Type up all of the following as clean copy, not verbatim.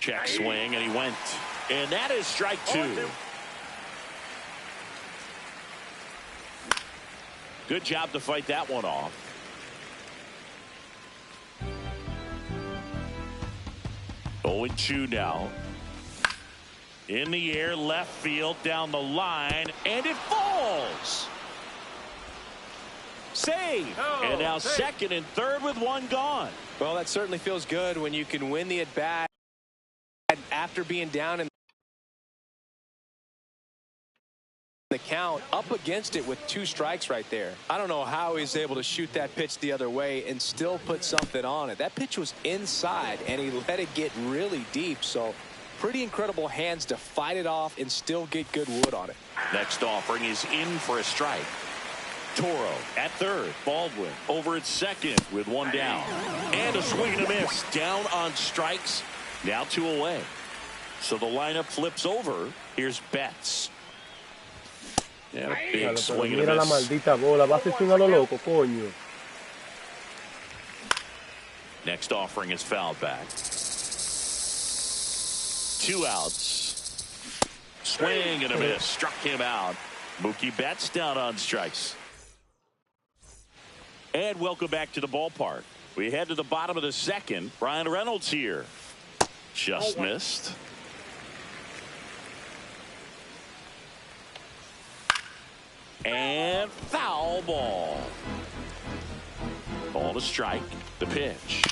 Check swing, and he went. And that is strike two. Good job to fight that one off. Oh, 0-2 now. In the air, left field, down the line, and it falls. Save. And now second and third with one gone. Well, that certainly feels good when you can win the at-bat after being down in the count, up against it with 2 strikes right there. I don't know how he's able to shoot that pitch the other way and still put something on it. That pitch was inside, and he let it get really deep, so pretty incredible hands to fight it off and still get good wood on it. Next offering is in for a strike. Toro at third. Baldwin over at second with one down. And a swing and a miss. Down on strikes. Now 2 away. So the lineup flips over. Here's Betts. And a big swing and a miss. Maldita bola. Vas a swing a lo loco, coño. Next offering is fouled back. 2 outs. Swing and a miss. Struck him out. Mookie Betts down on strikes. And welcome back to the ballpark. We head to the bottom of the second. Brian Reynolds here. Just missed. And foul ball. Ball to strike. The pitch.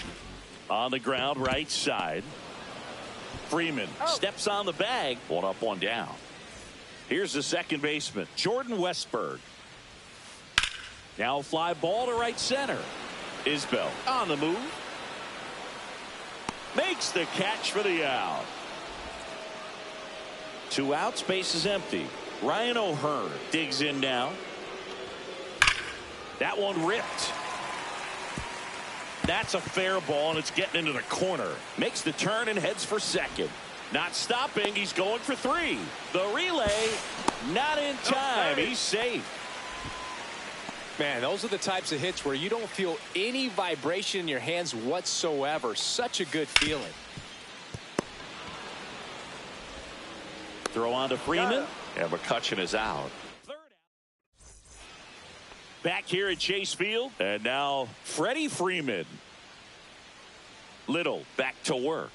On the ground, right side. Freeman steps on the bag. 1 up, 1 down. Here's the second baseman, Jordan Westburg. Now a fly ball to right center. Isbell on the move. Makes the catch for the out. 2 outs, base is empty. Ryan O'Hearn digs in now. That one ripped. That's a fair ball, and it's getting into the corner. Makes the turn and heads for second. Not stopping. He's going for 3. The relay, not in time. He's safe. Man, those are the types of hits where you don't feel any vibration in your hands whatsoever. Such a good feeling. Throw on to Freeman. And McCutchen is out. Back here at Chase Field. And now Freddie Freeman. Little back to work.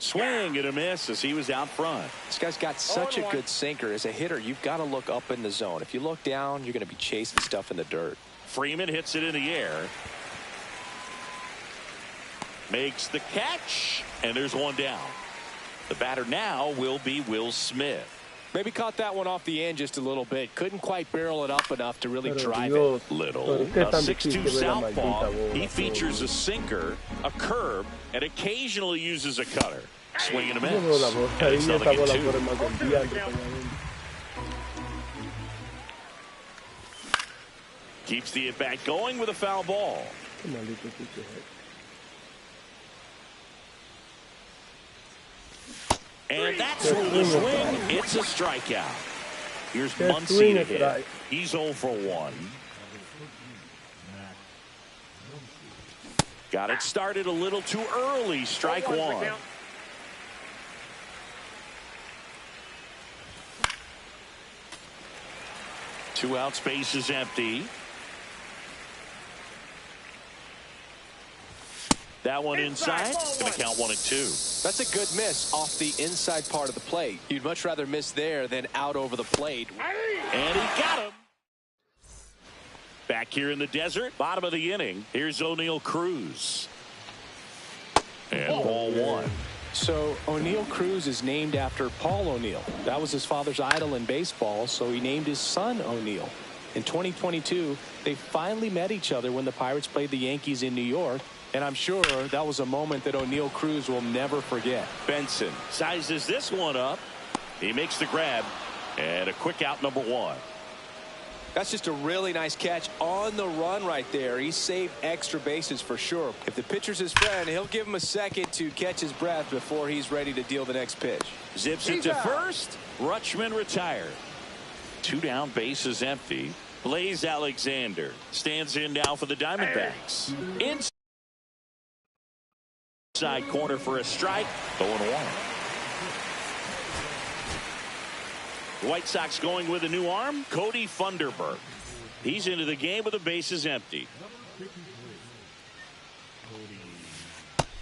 Swing and a miss as he was out front. This guy's got such a good sinker. As a hitter, you've got to look up in the zone. If you look down, you're going to be chasing stuff in the dirt. Freeman hits it in the air. Makes the catch. And there's one down. The batter now will be Will Smith. Maybe caught that one off the end just a little bit. Couldn't quite barrel it up enough to really drive it. Little. A 6'2" southpaw. He features a sinker, a curve, and occasionally uses a cutter. Swing and a miss. And it's nothing in 2. Keeps the at-bat going with a foul ball. And that's through the swing. It's a strikeout. Here's Muncy to hit. He's 0 for 1. Got it started a little too early. Strike 1. Two out, space is empty. That one inside. Going to count 1 and 2. That's a good miss off the inside part of the plate. You'd much rather miss there than out over the plate. And he got him. Back here in the desert, bottom of the inning. Here's O'Neal Cruz. And ball 1. So O'Neal Cruz is named after Paul O'Neal. That was his father's idol in baseball, so he named his son O'Neal. In 2022, they finally met each other when the Pirates played the Yankees in New York. And I'm sure that was a moment that O'Neal Cruz will never forget. Benson sizes this one up. He makes the grab. And a quick out, number 1. That's just a really nice catch on the run right there. He saved extra bases for sure. If the pitcher's his friend, he'll give him a second to catch his breath before he's ready to deal the next pitch. Zips it to first. Rutschman retired. 2 down, bases empty. Blaze Alexander stands in now for the Diamondbacks. Side corner for a strike. 0-1. The White Sox going with a new arm, Cody Funderburk. He's into the game with the bases empty.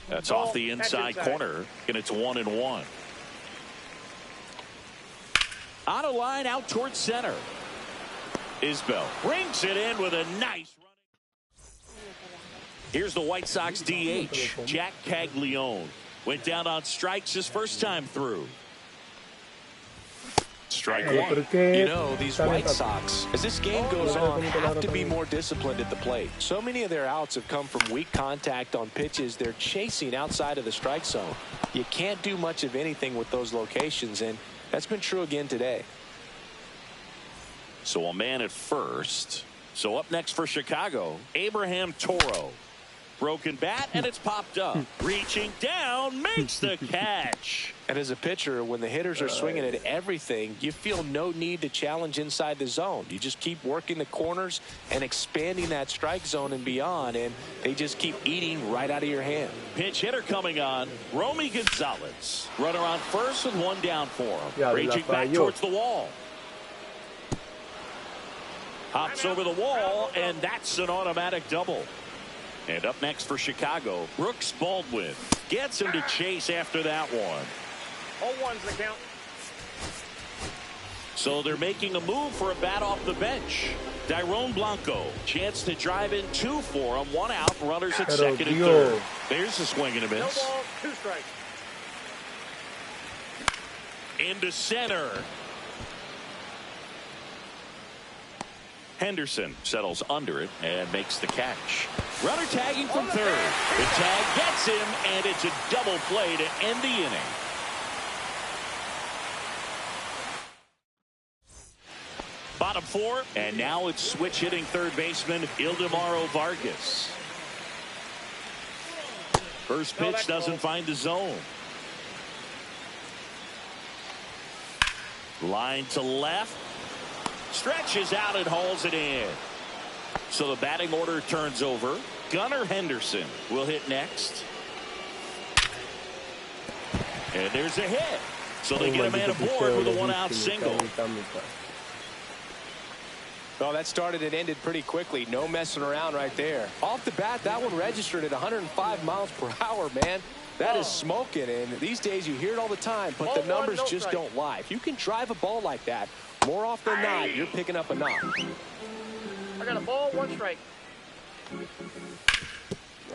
That's off the inside corner, and it's 1-1. On a line out towards center. Isbell brings it in with a nice run. Here's the White Sox DH, Jack Caglione. Went down on strikes his first time through. Strike one. You know, these White Sox, as this game goes on, have to be more disciplined at the plate. So many of their outs have come from weak contact on pitches they're chasing outside of the strike zone. You can't do much of anything with those locations, and that's been true again today. So a man at first. So up next for Chicago, Abraham Toro. Broken bat, and it's popped up. Reaching down, makes the catch. And as a pitcher, when the hitters are swinging at everything, you feel no need to challenge inside the zone. You just keep working the corners and expanding that strike zone and beyond, and they just keep eating right out of your hand. Pinch hitter coming on, Romy Gonzalez. Runner on first with one down for him. Reaching back towards the wall. Hops over the wall, and that's an automatic double. And up next for Chicago, Brooks Baldwin gets him to chase after that one. 0-1's the count. So they're making a move for a bat off the bench. Dairon Blanco, chance to drive in 2 for him. 1 out, runners at second and third. There's a swing and a miss. No ball, 2 strikes. Into center. Henderson settles under it and makes the catch. Runner tagging from third. The tag gets him, and it's a double play to end the inning. Bottom 4, and now it's switch hitting third baseman Ildemaro Vargas. First pitch doesn't find the zone. Line to left. Stretches out and hauls it in. So the batting order turns over. Gunnar Henderson will hit next. And there's a hit. So they get a man aboard with a 1-out single. Well, that started and ended pretty quickly. No messing around right there. Off the bat, that one registered at 105 miles per hour, man. That is smoking, and these days you hear it all the time, but the numbers just don't lie. If you can drive a ball like that, more often than not, you're picking up a knock. I got a ball, 1 strike.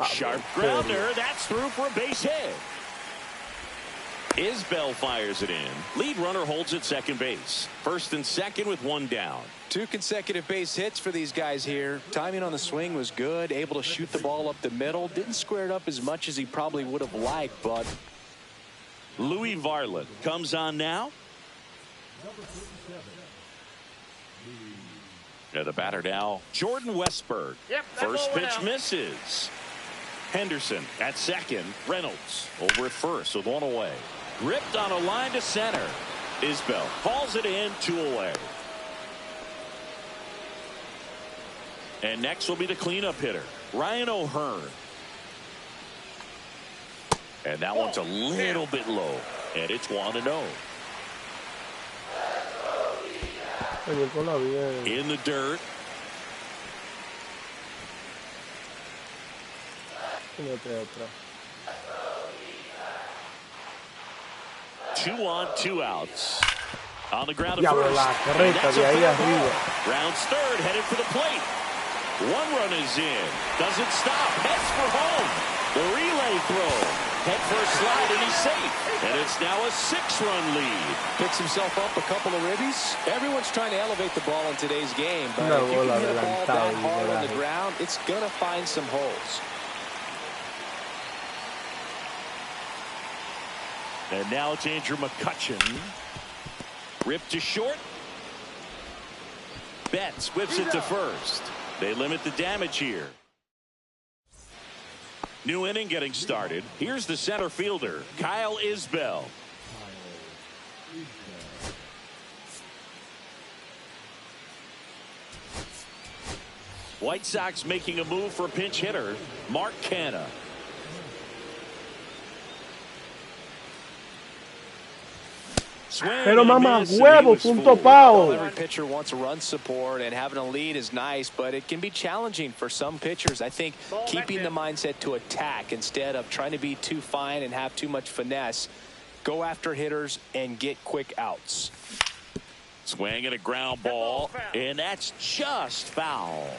Sharp grounder. That's through for a base hit. Isbell fires it in. Lead runner holds at second base. First and second with 1 down. 2 consecutive base hits for these guys here. Timing on the swing was good. Able to shoot the ball up the middle. Didn't square it up as much as he probably would have liked, but Louis Varland comes on now. Yeah, the batter now, Jordan Westberg. First pitch misses. Henderson at second. Reynolds over at first with 1 away. Ripped on a line to center. Isbell hauls it in, 2 away. And next will be the cleanup hitter, Ryan O'Hearn. And that one's a little bit low. And it's 1-0. In the dirt. Two on, 2 outs. On the ground at first. Rounds third, headed for the plate. 1 run is in. Doesn't stop. Heads for home. The relay throw. Head for a slide, and he's safe. And it's now a 6-run lead. Picks himself up a couple of ribbies. Everyone's trying to elevate the ball in today's game, but if you can hit a ball that hard on the ground, it's going to find some holes. And now it's Andrew McCutchen. Ripped to short. Betts whips it to first. They limit the damage here. New inning getting started. Here's the center fielder, Kyle Isbell. White Sox making a move for a pinch hitter, Mark Canha. Swing Pero and a mamá miss, and he huevo, was punto fooled. Well, pao. every pitcher wants run support, and having a lead is nice, but it can be challenging for some pitchers. I think keeping the mindset to attack instead of trying to be too fine and have too much finesse, go after hitters and get quick outs. Swing and a ground ball, and that's just foul.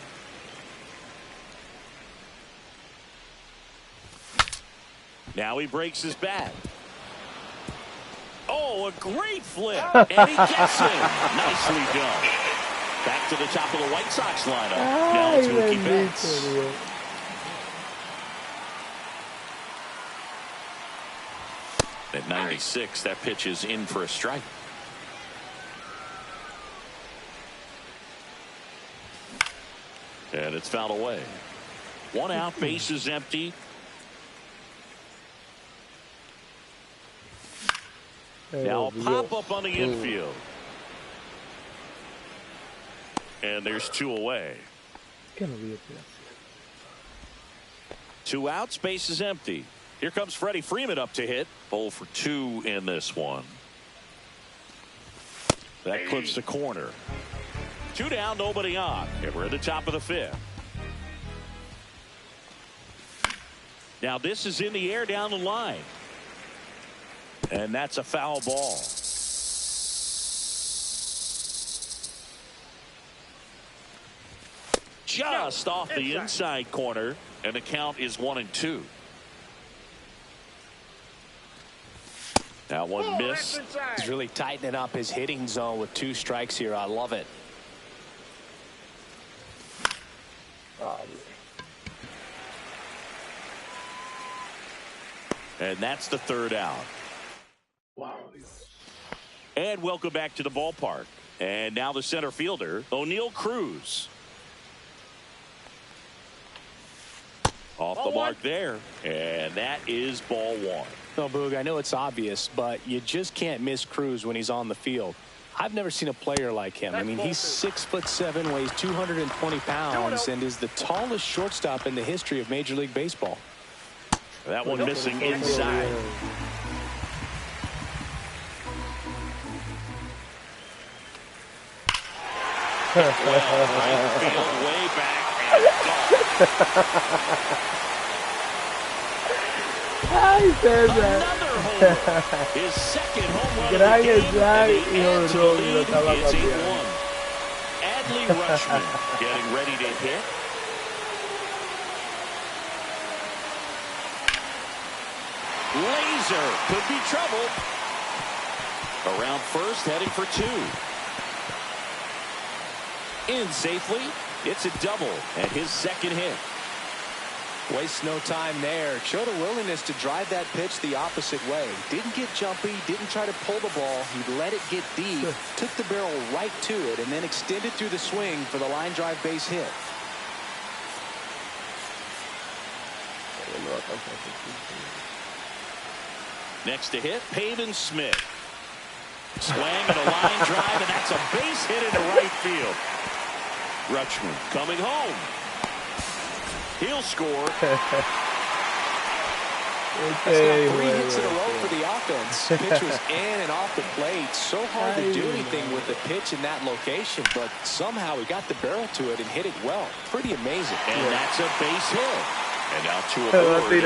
Now he breaks his bat. Oh, a great flip, and he gets him. Nicely done. Back to the top of the White Sox lineup. Now it's Mookie Betts. Dios. At 96, that pitch is in for a strike. And it's fouled away. One out, base is empty. Now a pop up on the infield. And there's two away. Two outs, base is empty. Here comes Freddie Freeman up to hit. 0 for 2 in this one. That clips the corner. 2 down, nobody on. And we're at the top of the 5th. Now this is in the air down the line. And that's a foul ball. Just off the inside corner, and the count is 1-2. That one missed. He's really tightening up his hitting zone with 2 strikes here. I love it. And that's the 3rd out. Wow. And welcome back to the ballpark. And now the center fielder, O'Neal Cruz. Off the mark there. And that is ball 1. No, Boog, I know it's obvious, but you just can't miss Cruz when he's on the field. I've never seen a player like him. I mean, he's 6'7", weighs 220 pounds, and is the tallest shortstop in the history of Major League Baseball. That one missing inside. Way back. Ay, César. Another homer. His second home run Gran of the game. slide, And hijo adds de to the Dios, lo lead. estaba It's cambiando. 8-1. Adley Rutschman getting ready to hit. Laser could be trouble. Around first, heading for 2. In safely. It's a double and his second hit. Wastes no time there. Showed a willingness to drive that pitch the opposite way. Didn't get jumpy, didn't try to pull the ball. He let it get deep, took the barrel right to it, and then extended through the swing for the line drive base hit. Next to hit, Pavin Smith. Swing and a line drive, and that's a base hit into right field. Rutschman coming home. He'll score. That's now 3 hits in a row for the offense. Pitch was in and off the plate. So hard to do anything with the pitch in that location, but somehow he got the barrel to it and hit it well. Pretty amazing. And that's a base hit. And now 2 aboard.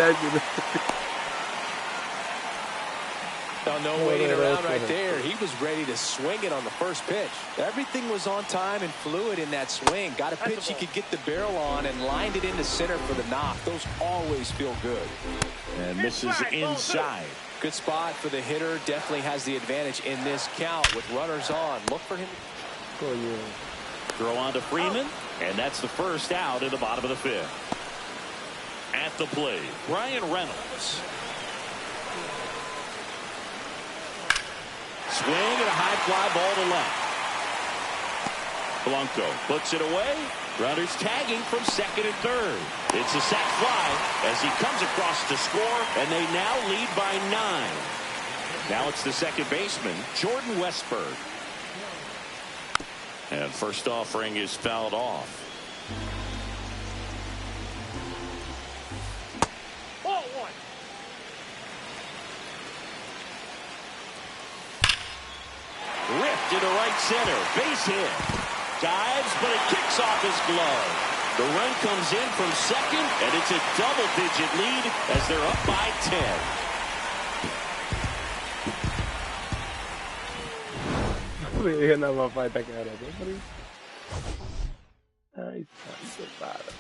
No waiting around right there. He was ready to swing it on the first pitch. Everything was on time and fluid in that swing. Got a pitch he could get the barrel on and lined it into center for the knock. Those always feel good. And misses inside. Good spot for the hitter. Definitely has the advantage in this count with runners on. Look for him. Throw on to Freeman. And that's the first out in the bottom of the 5th. At the plate, Brian Reynolds. Swing and a high fly ball to left. Blanco puts it away. Runners tagging from second and third. It's a sac fly as he comes across to score, and they now lead by 9. Now it's the second baseman, Jordan Westburg. And first offering is fouled off. Ball 1. Ripped into right center. Base hit. Dives, but it kicks off his glove. The run comes in from second, and it's a double-digit lead as they're up by 10. Dije nada más falta que ahora, ¿no? Ay, santo padre.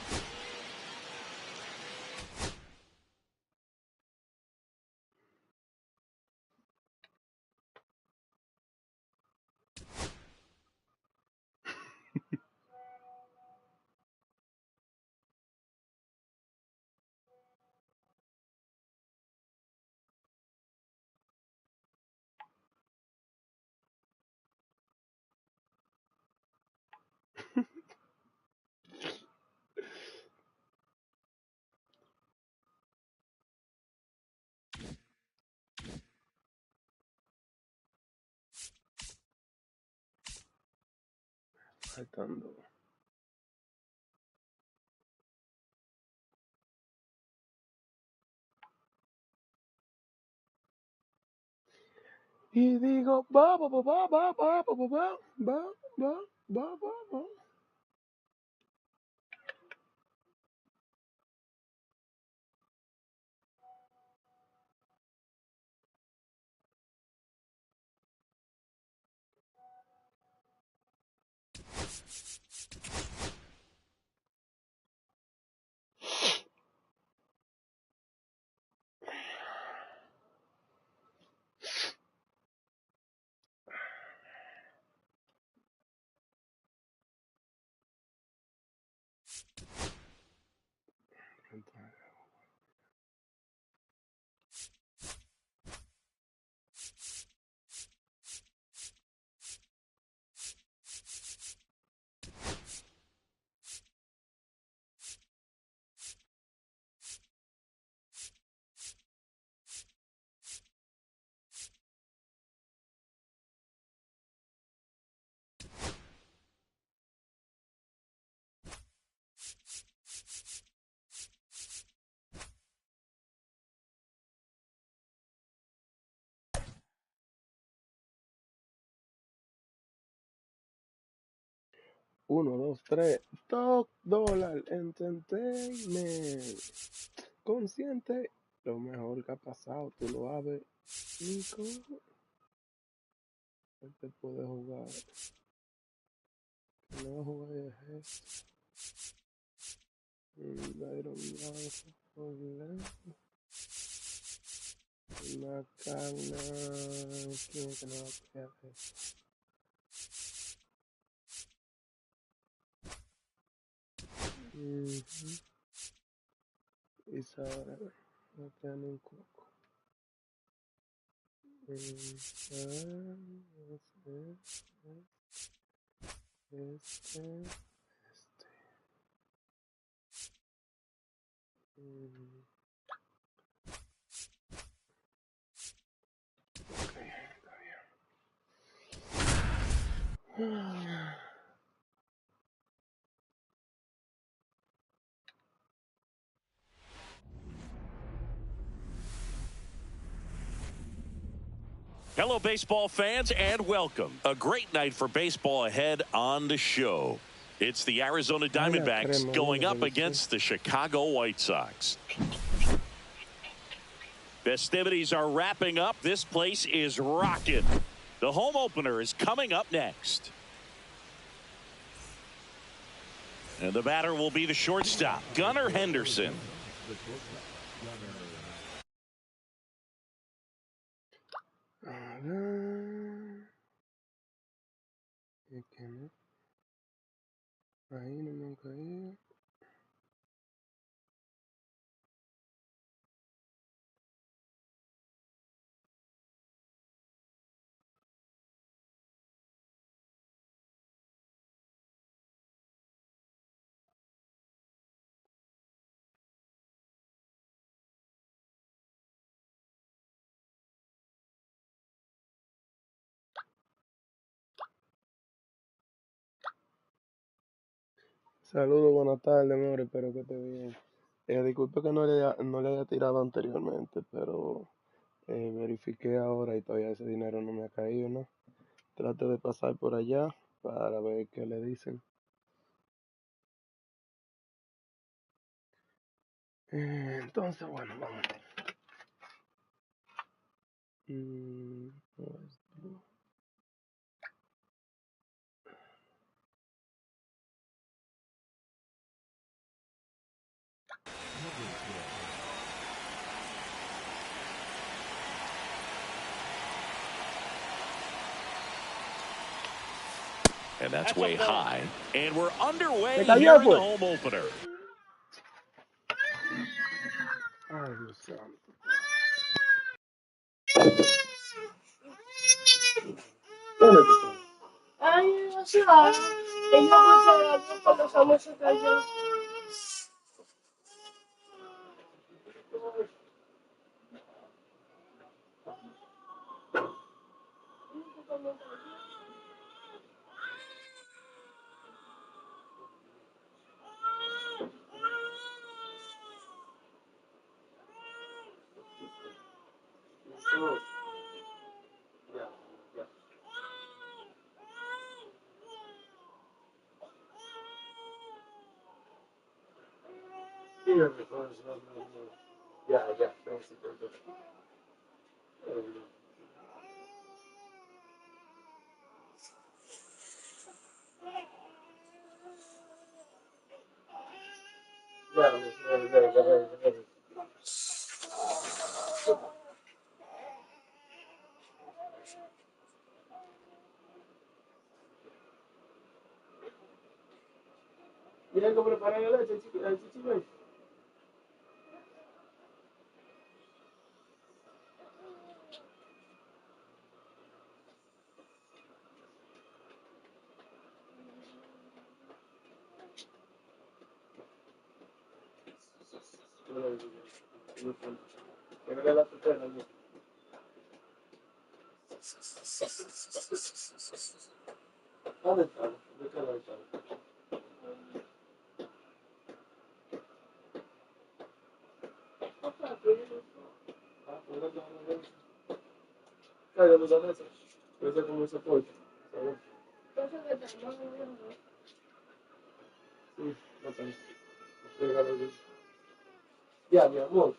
Faltando. Y digo, va, va, va, va, va, va, va, va, va, va, va, va, va, va. Uno, dos, tres. Top Dollar Entertainment. Consciente. Lo mejor que ha pasado. Tú lo sabes, Nico. Él te puede jugar. Que no jugar es esto. Iron Man. Una cana. ¿Quién es que no va a crear esto? Y ahora no queda ni un coco. Este. Ok, está bien. Hello, baseball fans, and welcome. A great night for baseball ahead on the show. It's the Arizona Diamondbacks going up against the Chicago White Sox. Festivities are wrapping up. This place is rocking. The home opener is coming up next. And the batter will be the shortstop, Gunnar Henderson. Ahí no me han caído. Saludos, buenas tardes, amor, espero que esté bien. Disculpe que no le haya tirado anteriormente, pero verifiqué ahora y todavía ese dinero no me ha caído, ¿no? Trate de pasar por allá para ver qué le dicen. Entonces, bueno, vamos. And that's way high. And we're underway Se here cayó, in the pues. home opener. Ay, Dios santo. Ay, o sea, ellos consideran que cuando somos callados. Mira cómo preparan el chichi. ¿Dónde está? Ya, mi amor.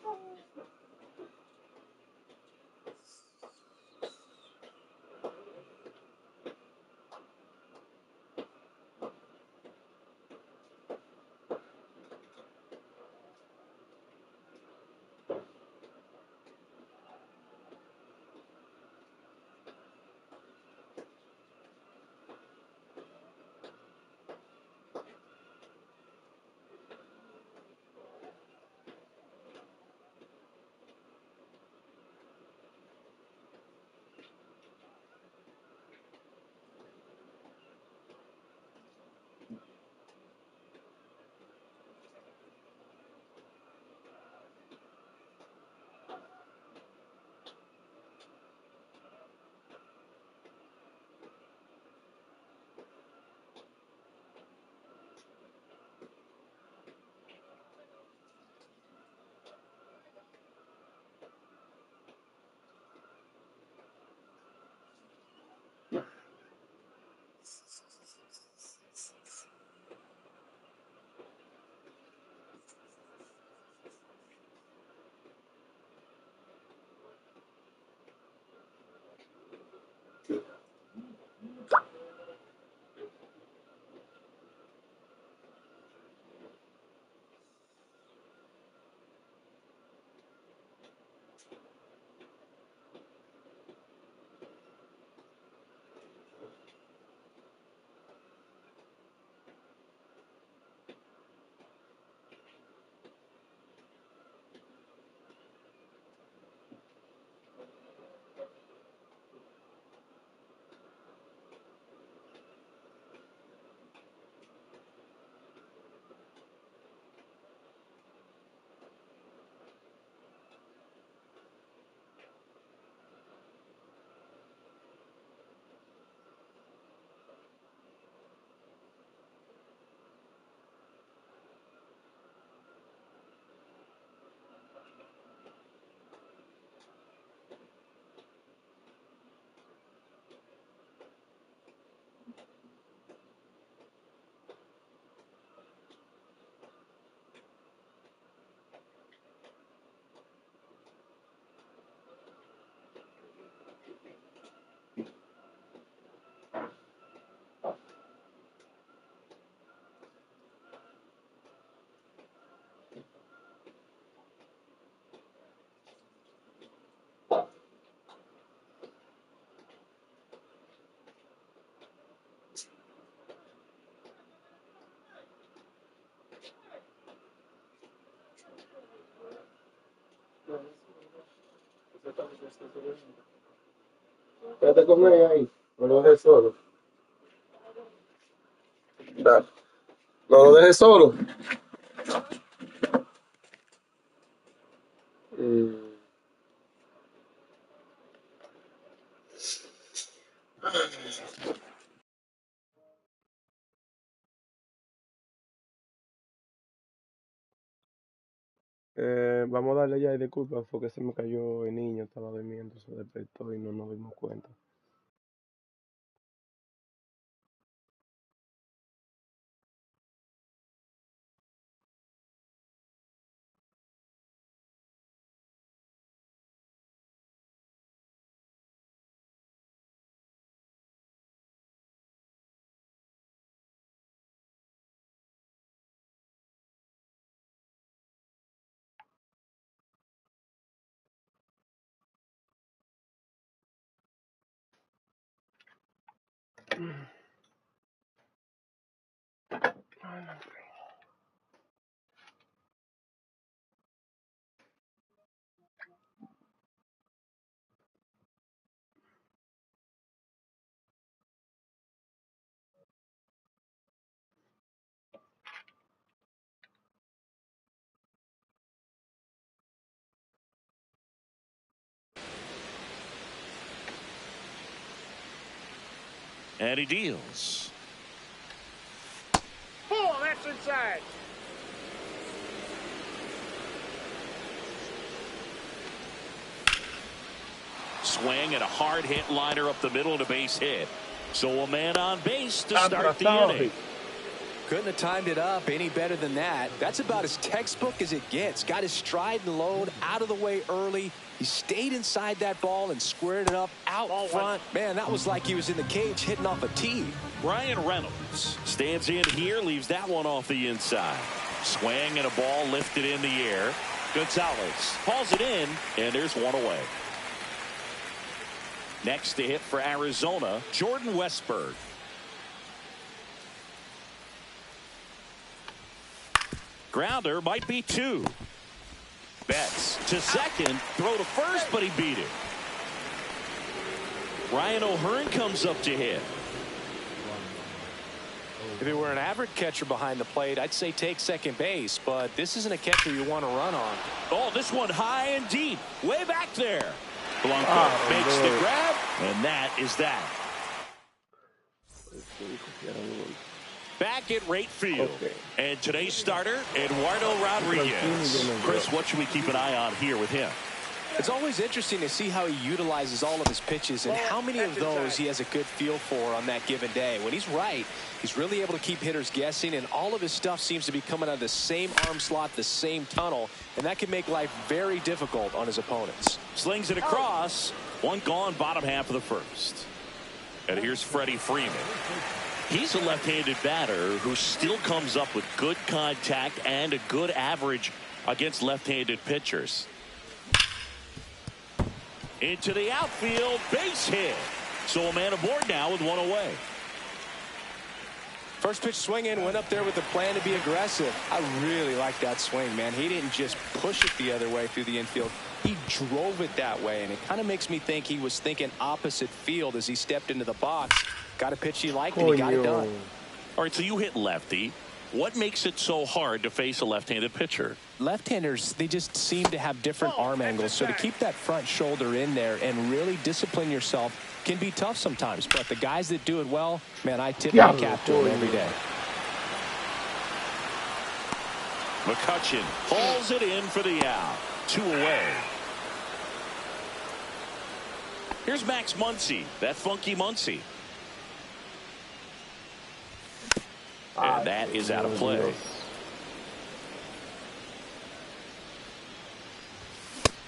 Quédate con ella ahí. No lo dejes solo. Dale. No lo dejes solo. Mm. Vamos a darle ya y disculpas porque se me cayó el niño, estaba durmiendo, se despertó y no nos dimos cuenta. And he deals. Boom, that's inside. Swing and a hard hit liner up the middle and a base hit. So a man on base to start the inning. Couldn't have timed it up any better than that. That's about as textbook as it gets. Got his stride and load out of the way early. He stayed inside that ball and squared it up out front. Man, that was like he was in the cage hitting off a tee. Brian Reynolds stands in here, leaves that one off the inside. Swing and a ball lifted in the air. Gonzalez hauls it in, and there's one away. Next to hit for Arizona, Jordan Westburg. Grounder might be two. Betts to second, throw to first, but he beat it. Ryan O'Hearn comes up to hit. If he were an average catcher behind the plate, I'd say take second base, but this isn't a catcher you want to run on. Oh, this one high and deep, way back there. Blanco makes the grab, and that is that. Back at right field. Okay. And today's starter, Eduardo Rodriguez. Chris, what should we keep an eye on here with him? It's always interesting to see how he utilizes all of his pitches and how many of those he has a good feel for on that given day. When he's right, he's really able to keep hitters guessing, and all of his stuff seems to be coming out of the same arm slot, the same tunnel, and that can make life very difficult on his opponents. Slings it across. One gone, bottom half of the first. And here's Freddie Freeman. He's a left-handed batter who still comes up with good contact and a good average against left-handed pitchers. Into the outfield, base hit. So a man aboard now with one away. First pitch swing in, went up there with a plan to be aggressive. I really like that swing, man. He didn't just push it the other way through the infield. He drove it that way, and it kind of makes me think he was thinking opposite field as he stepped into the box. Got a pitch he liked, and he got it done. All right, so you hit lefty. What makes it so hard to face a left-handed pitcher? Left-handers, they just seem to have different arm angles, so to keep that front shoulder in there and really discipline yourself can be tough sometimes. But the guys that do it well, man, I tip my cap to them every day. McCutchen hauls it in for the out. 2 away. Here's Max Muncy, that funky Muncy. And that is out of play.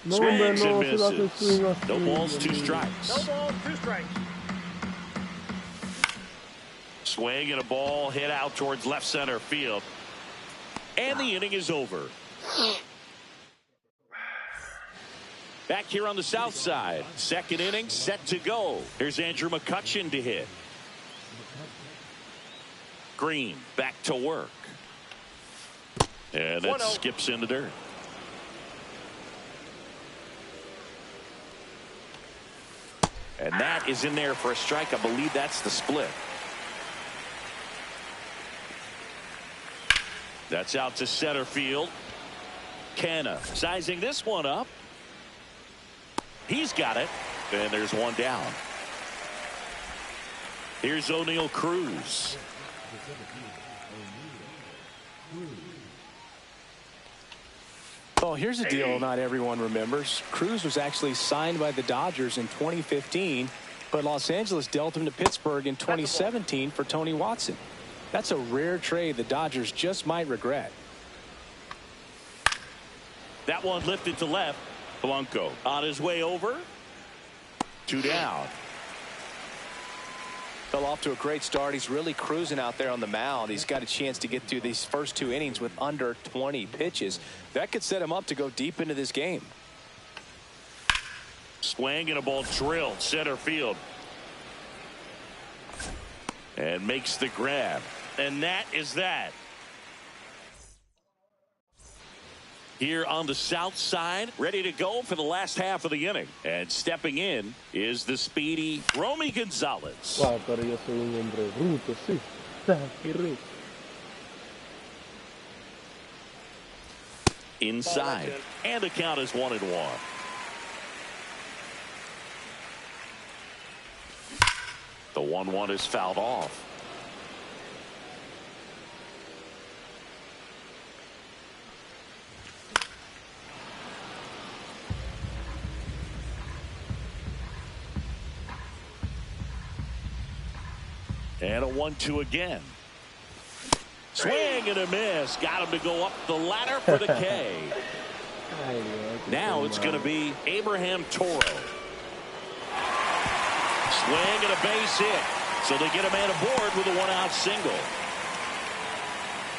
Swings and misses. No balls, 2 strikes. No balls, 2 strikes. Swing and a ball hit out towards left center field. And the inning is over. Back here on the south side. Second inning set to go. Here's Andrew McCutchen to hit. Green back to work. And that skips in the dirt. And that is in there for a strike. I believe that's the split. That's out to center field. Canna sizing this one up. He's got it. And there's one down. Here's O'Neal Cruz. Well, here's a deal not everyone remembers. Cruz was actually signed by the Dodgers in 2015, but Los Angeles dealt him to Pittsburgh in 2017 for Tony Watson. That's a rare trade the Dodgers just might regret. That one lifted to left. Blanco on his way over. 2 down. Fell off to a great start. He's really cruising out there on the mound. He's got a chance to get through these first 2 innings with under 20 pitches. That could set him up to go deep into this game. Swing and a ball drilled center field. And makes the grab. And that is that. Here on the south side, ready to go for the last half of the inning. And stepping in is the speedy Romy Gonzalez. Wow, pero yo soy un hombre bruto, sí. Qué rico. Inside. And the count is 1-1. The 1-1 is fouled off. And a 1-2 again. Swing and a miss. Got him to go up the ladder for the K. Now it's going to be Abraham Toro. Swing and a base hit. So they get a man aboard with a 1-out single.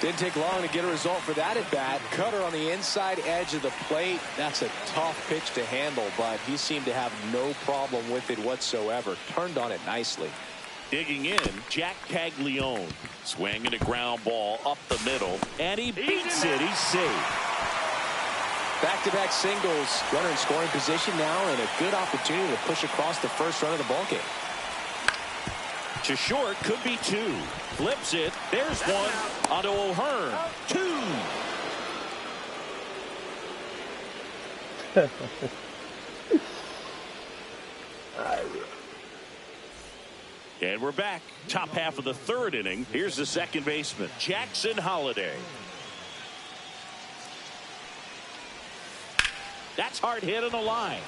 Didn't take long to get a result for that at bat. Cutter on the inside edge of the plate. That's a tough pitch to handle, but he seemed to have no problem with it whatsoever. Turned on it nicely. Digging in, Jack Caglione. Swinging a ground ball up the middle, and he beats it. He's safe. Back-to-back singles. Runner in scoring position now, and a good opportunity to push across the first run of the ballgame. To short, could be 2. Flips it. There's one onto O'Hearn. 2. And we're back. Top half of the 3rd inning. Here's the second baseman, Jackson Holliday. That's hard hit on the line.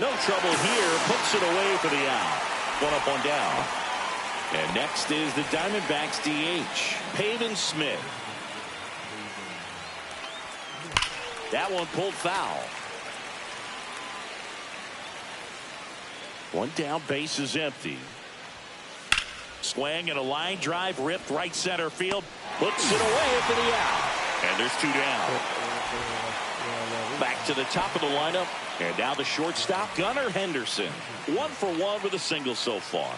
No trouble here. Puts it away for the out. 1 up, 1 down. And next is the Diamondbacks DH, Pavin Smith. That one pulled foul. 1 down, base is empty. Swing and a line drive ripped right center field. Puts it away for the out. And there's 2 down. Back to the top of the lineup. And now the shortstop, Gunnar Henderson. 1 for 1 with a single so far.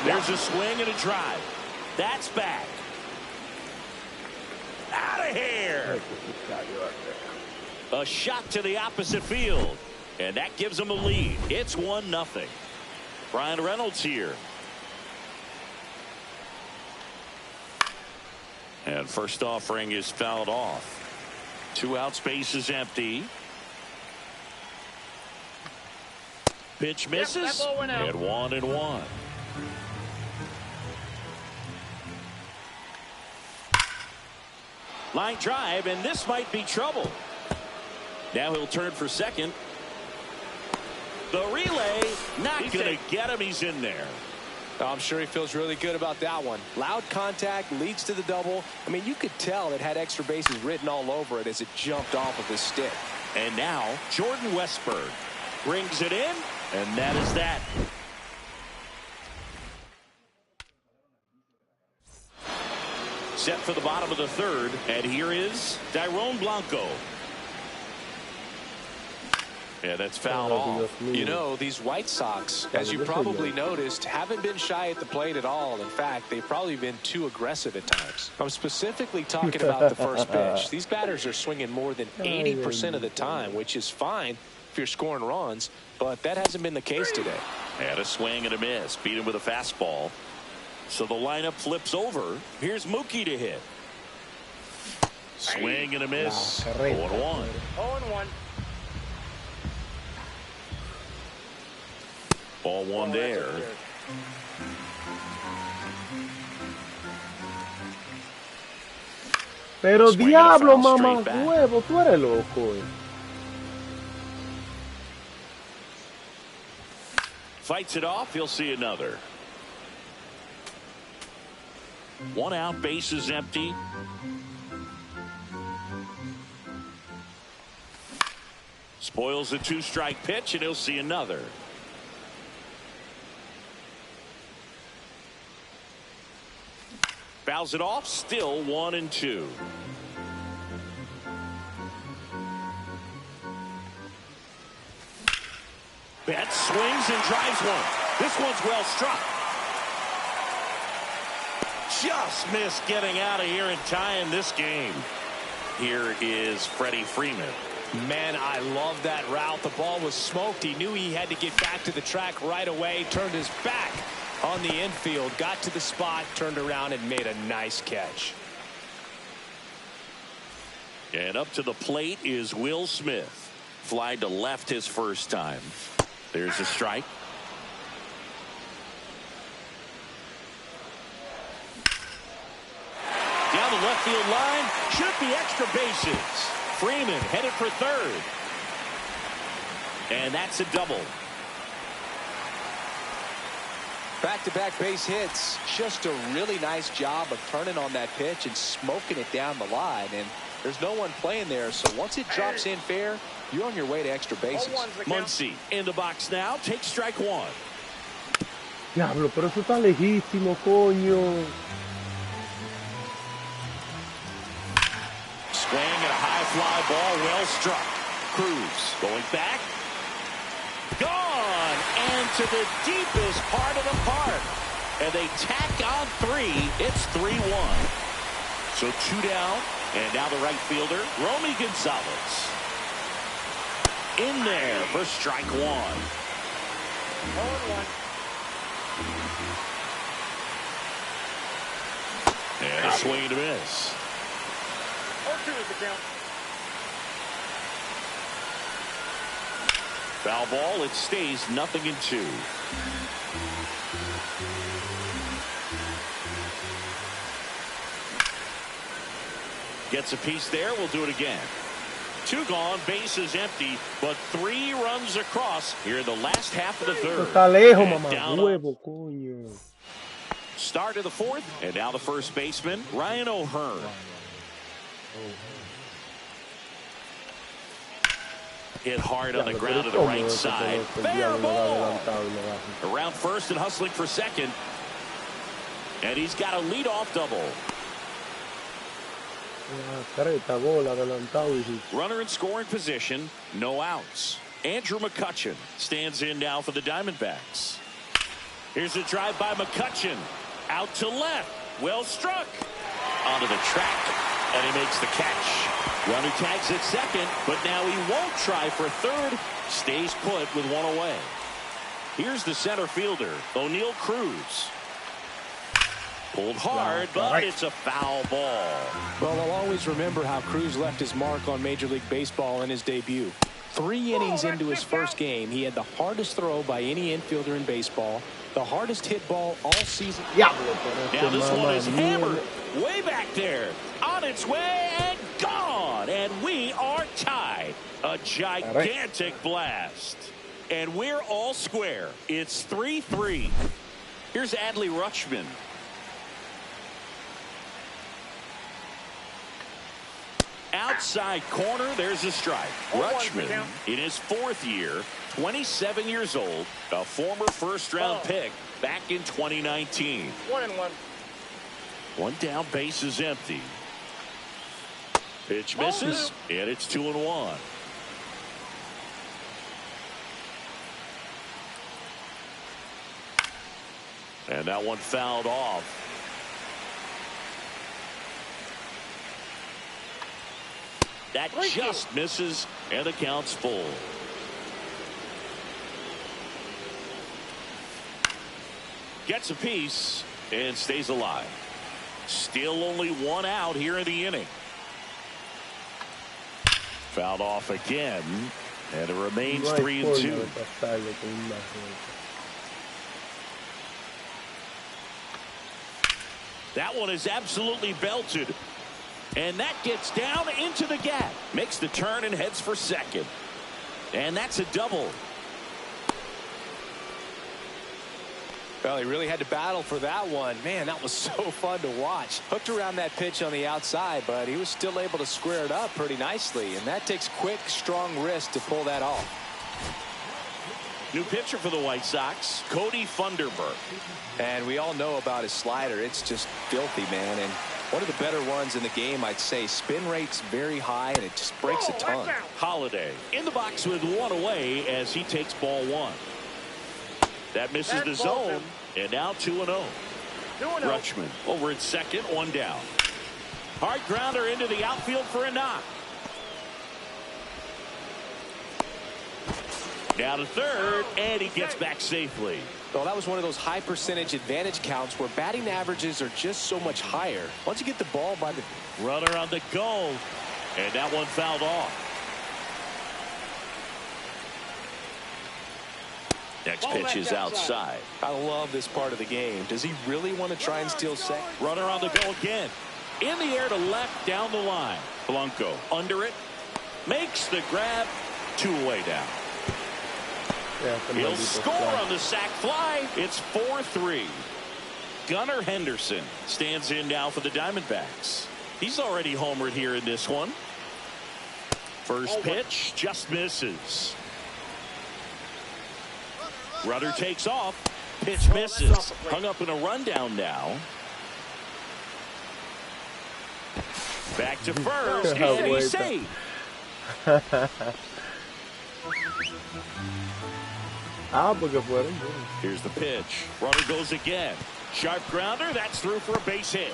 There's a swing and a drive. That's back. Out of here. A shot to the opposite field. And that gives them a lead. It's 1-0. Brian Reynolds here. And first offering is fouled off. 2 outs, base is empty. Pitch misses. And 1-1. Line drive, and this might be trouble. Now he'll turn for second. The relay, not going to get him. He's in there. I'm sure he feels really good about that one. Loud contact leads to the double. I mean, you could tell it had extra bases written all over it as it jumped off of his stick. And now Jordan Westburg brings it in, and that is that. Set for the bottom of the 3rd, and here is Dairon Blanco. Yeah, that's fouled off. You know, these White Sox, as you probably noticed, haven't been shy at the plate at all. In fact, they've probably been too aggressive at times. I'm specifically talking about the first pitch. These batters are swinging more than 80% of the time, which is fine if you're scoring runs, but that hasn't been the case today. And a swing and a miss. Beat him with a fastball. So the lineup flips over. Here's Mookie to hit. Swing and a miss. 0-1. 0-1. Ball one there. Pero diablo, mamá huevo, tú eres loco. Fights it off. He'll see another. 1 out, bases empty. Spoils a 2-strike pitch, and he'll see another. Fouls it off. Still 1-2. Betts swings and drives one. This one's well struck. Just missed getting out of here and tying this game. Here is Freddie Freeman. Man, I love that route. The ball was smoked. He knew he had to get back to the track right away. Turned his back on the infield. Got to the spot. Turned around and made a nice catch. And up to the plate is Will Smith. Fly to left his first time. There's a strike. Down the left field line. Should be extra bases. Freeman headed for third. And that's a double. Back-to-back base hits. Just a really nice job of turning on that pitch and smoking it down the line. And there's no one playing there, so once it drops in fair, you're on your way to extra bases. Muncy in the box now. Take strike one. Diablo, pero eso está lejísimo, coño. Swing and a high fly ball, well struck. Cruz going back. Gone and to the deepest part of the park. And they tack on 3. It's 3-1. So 2 down. And now the right fielder, Romy Gonzalez. In there for strike 1. 0-1. And a swing and a miss. 0-2 is the count. Foul ball. It stays 0-2. Gets a piece there. We'll do it again. 2 gone, bases empty, but 3 runs across here in the last half of the third. Está lejos, mamá huevo, coño. Start of the 4th, and now the first baseman, Ryan O'Hearn. Hit hard on the ground to the right side. Fair ball. Around first and hustling for second. And he's got a leadoff double. Runner in scoring position, no outs. Andrew McCutchen stands in now for the Diamondbacks. Here's a drive by McCutchen. Out to left. Well struck. Onto the track, and he makes the catch. Runner tags at second, but now he won't try for third. Stays put with 1 away. Here's the center fielder, O'Neal Cruz. Pulled hard, but it's a foul ball. Well, I'll always remember how Cruz left his mark on Major League Baseball in his debut. 3 innings into his first game, he had the hardest throw by any infielder in baseball, the hardest hit ball all season. Now this one is hammered way back there. On its way and gone. And we are tied. A gigantic blast. And we're all square. It's 3-3. Here's Adley Rutschman. Outside corner, there's a strike. Rutschman, in his 4th year, 27 years old, a former first-round pick back in 2019. 1-1. 1 down, base is empty. Pitch misses, and it's 2-1. And that one fouled off. That just misses, and the count's full. Gets a piece and stays alive. Still only one out here in the inning. Fouled off again, and it remains 3-2. That one is absolutely belted. And that gets down into the gap. Makes the turn and heads for second. And that's a double. Well, he really had to battle for that one. Man, that was so fun to watch. Hooked around that pitch on the outside, but he was still able to square it up pretty nicely. And that takes quick, strong wrist to pull that off. New pitcher for the White Sox, Cody Funderburk. And we all know about his slider. It's just filthy, man. And one of the better ones in the game, I'd say. Spin rate's very high, and it just breaks a ton. Holiday in the box with one away as he takes ball one. That misses the zone, and now 2-0. Rutschman over at second, one down. Hard grounder into the outfield for a knock. Down to third, and he gets back safely. Well, that was one of those high percentage advantage counts where batting averages are just so much higher. Once you get the ball by the runner on the go, and that one fouled off. Next pitch is outside. I love this part of the game. Does he really want to try and steal second? Runner on the go again. In the air to left, down the line. Blanco under it. Makes the grab. 2 away down. He'll score on the sac fly. It's 4-3. Gunnar Henderson stands in now for the Diamondbacks. He's already homered here in this one. First pitch just misses. Rudder takes off. Pitch misses. Hung up in a rundown now. Back to first. And he's safe. Here's the pitch. Runner goes again. Sharp grounder. That's through for a base hit.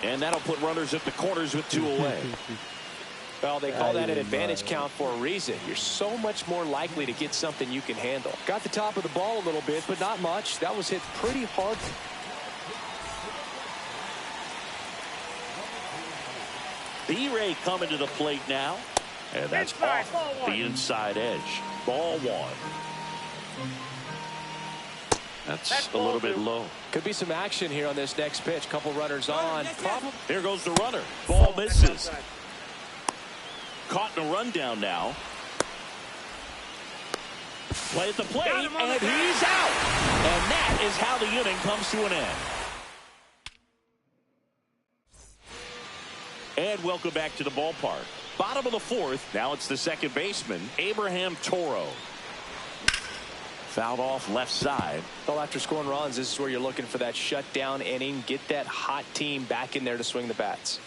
And that'll put runners at the corners with 2 away. Well, they call that an advantage count for a reason. You're so much more likely to get something you can handle. Got the top of the ball a little bit, but not much. That was hit pretty hard. B-Ray coming to the plate now. And that's off the inside edge. Ball 1. That's a little bit low. Could be some action here on this next pitch. Couple runners on. Here goes the runner. Ball misses. Caught in a rundown now. Play at the plate, and he's out. And that is how the inning comes to an end. And welcome back to the ballpark. Bottom of the 4th. Now it's the second baseman, Abraham Toro. Fouled off left side. Well, after scoring runs, this is where you're looking for that shutdown inning. Get that hot team back in there to swing the bats.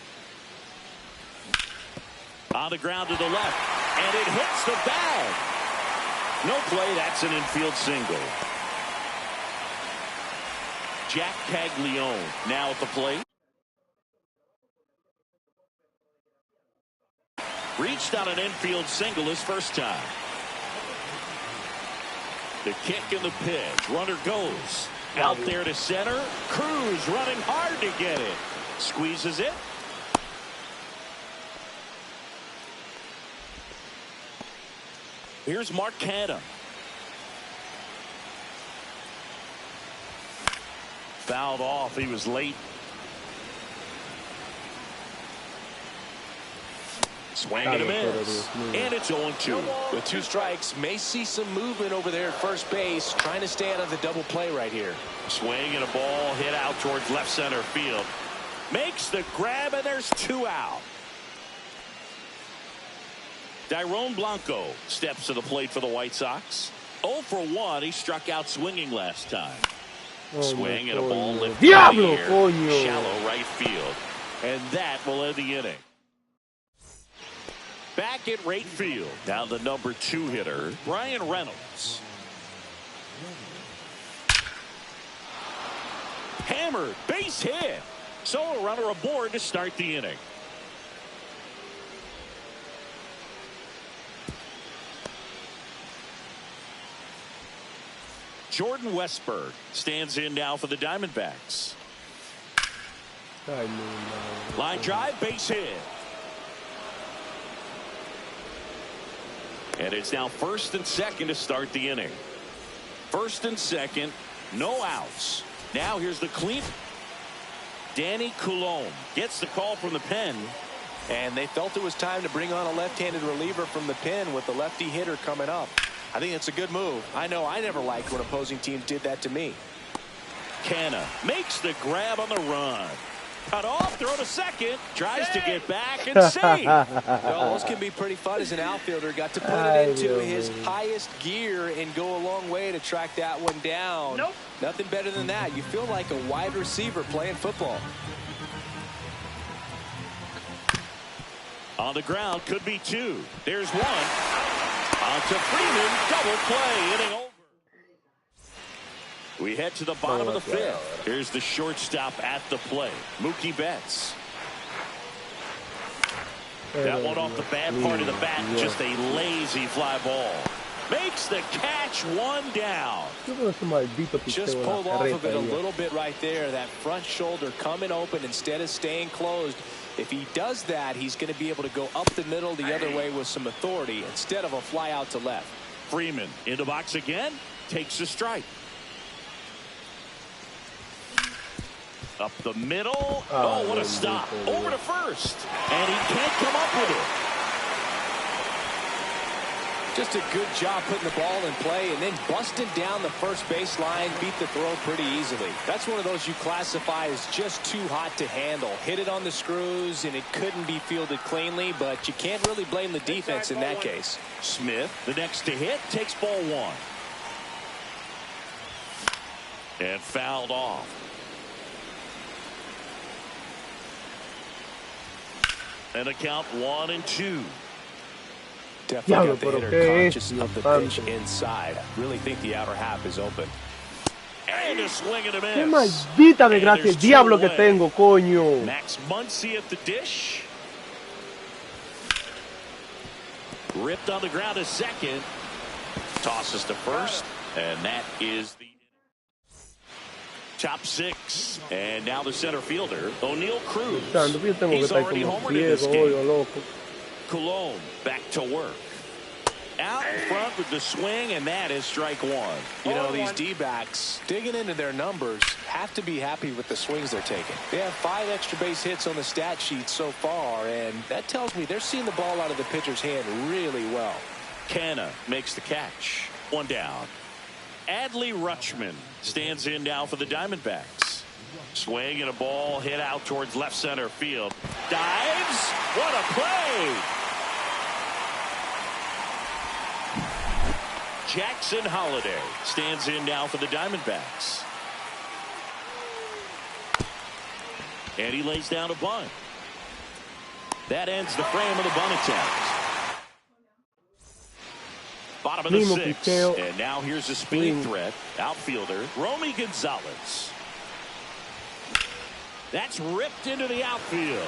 On the ground to the left, and it hits the bag. No play. That's an infield single. Jack Caglione now at the plate. Reached on an infield single his first time. The kick and the pitch. Runner goes out there to center. Cruz running hard to get it. Squeezes it. Here's Mark Canha. Fouled off. He was late. Swing and a miss. And it's 0-2. With 2 strikes, may see some movement over there at first base. Trying to stay out of the double play right here. Swing and a ball hit out towards left center field. Makes the grab, and there's 2 out. Dairon Blanco steps to the plate for the White Sox. 0 for 1. He struck out swinging last time. Swing and a ball lifted in the air. Shallow right field. And that will end the inning. Back at right field. Now the number 2 hitter, Brian Reynolds. Hammered, base hit. So a runner aboard to start the inning. Jordan Westberg stands in now for the Diamondbacks. Line drive, base hit. And it's now first and second to start the inning. First and second, no outs. Now here's the clean. Danny Coulombe gets the call from the pen. And they felt it was time to bring on a left-handed reliever from the pen with the lefty hitter coming up. I think it's a good move. I know I never liked when opposing teams did that to me. Canna makes the grab on the run. Cut off, throw to second, tries to get back and save. Well, those can be pretty fun as an outfielder. Got to put it into his highest gear and go a long way to track that one down. Nope. Nothing better than that. You feel like a wide receiver playing football. On the ground, could be two. There's one. On to Freeman, double play, inning over. We head to the bottom of the fifth. Here's the shortstop at the plate, Mookie Betts. That one off the bad part of the bat, just a lazy fly ball. Makes the catch, one down. Just pulled off of it a little bit right there. That front shoulder coming open instead of staying closed. If he does that, he's going to be able to go up the middle the other way with some authority instead of a fly out to left. Freeman in the box again, takes a strike. Up the middle. Oh, what a stop. Over to first. And he can't come up with it. Just a good job putting the ball in play and then busting down the first base line. Beat the throw pretty easily. That's one of those you classify as just too hot to handle. Hit it on the screws and it couldn't be fielded cleanly, but you can't really blame the defense in that case. Smith, the next to hit, takes ball one. And fouled off. And a count 1-2. Definitely got the hitter conscious of the pitch inside. Really think the outer half is open. And a swing and a miss. Qué maldita desgracia, el diablo que tengo, coño. Max Muncy at the dish. Ripped on the ground a second. Tosses to first. And that is the top six. And now the center fielder, O'Neal Cruz. He's already homered in this game. Coulombe back to work. Out in front with the swing, and that is strike one. You know, these D-backs digging into their numbers have to be happy with the swings they're taking. They have 5 extra base hits on the stat sheet so far, and that tells me they're seeing the ball out of the pitcher's hand really well. Canna makes the catch. One down. Adley Rutschman stands in now for the Diamondbacks. Swing and a ball hit out towards left center field. Dives. What a play. Jackson Holliday stands in now for the Diamondbacks. And he lays down a bunt. That ends the frame of the bunt attempt. Bottom of the sixth. And now here's a speed threat. Outfielder, Romy Gonzalez. That's ripped into the outfield.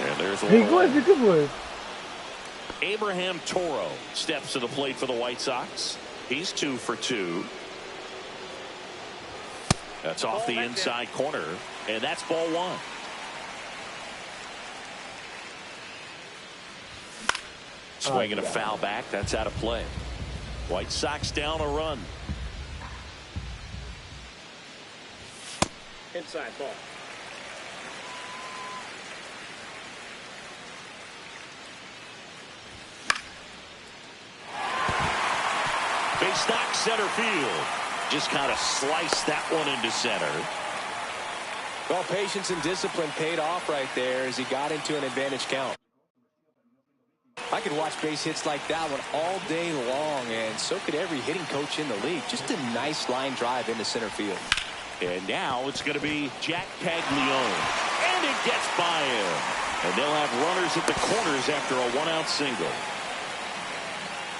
And there's one. Abraham Toro steps to the plate for the White Sox. He's 2 for 2. That's off the inside corner, and that's ball one. Swinging a foul back. That's out of play. White Sox down a run. Inside ball. Base knock center field. Just kind of sliced that one into center. Well, patience and discipline paid off right there as he got into an advantage count. I could watch base hits like that one all day long, and so could every hitting coach in the league. Just a nice line drive into center field. And now it's going to be Jack Caglione. And it gets by him. And they'll have runners at the corners after a 1-out single.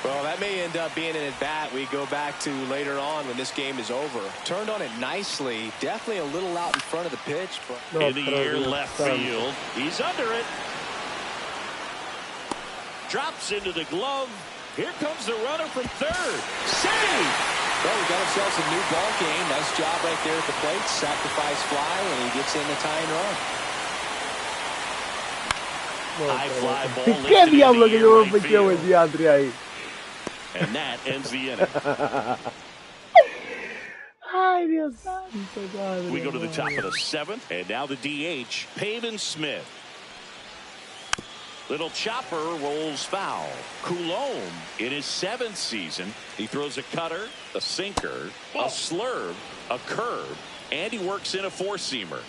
Well, that may end up being an at-bat we go back to later on when this game is over. Turned on it nicely. Definitely a little out in front of the pitch. But No, in the air, left field. He's under it. Drops into the glove. Here comes the runner from third. Save! Well, we got ourselves a new ball game. Nice job right there at the plate. Sacrifice fly, and he gets in the tying run. High fly ball ¿Qué lifted in diablo the que air yo me right piqueo el field. diantre ahí? And that ends the inning. Ay, Dios santo, padre. We go to the top of the 7th, and now the DH, Pavin Smith. Little chopper rolls foul. Coulomb in his 7th season. He throws a cutter, a sinker, a slurve, a curve, and he works in a 4-seamer.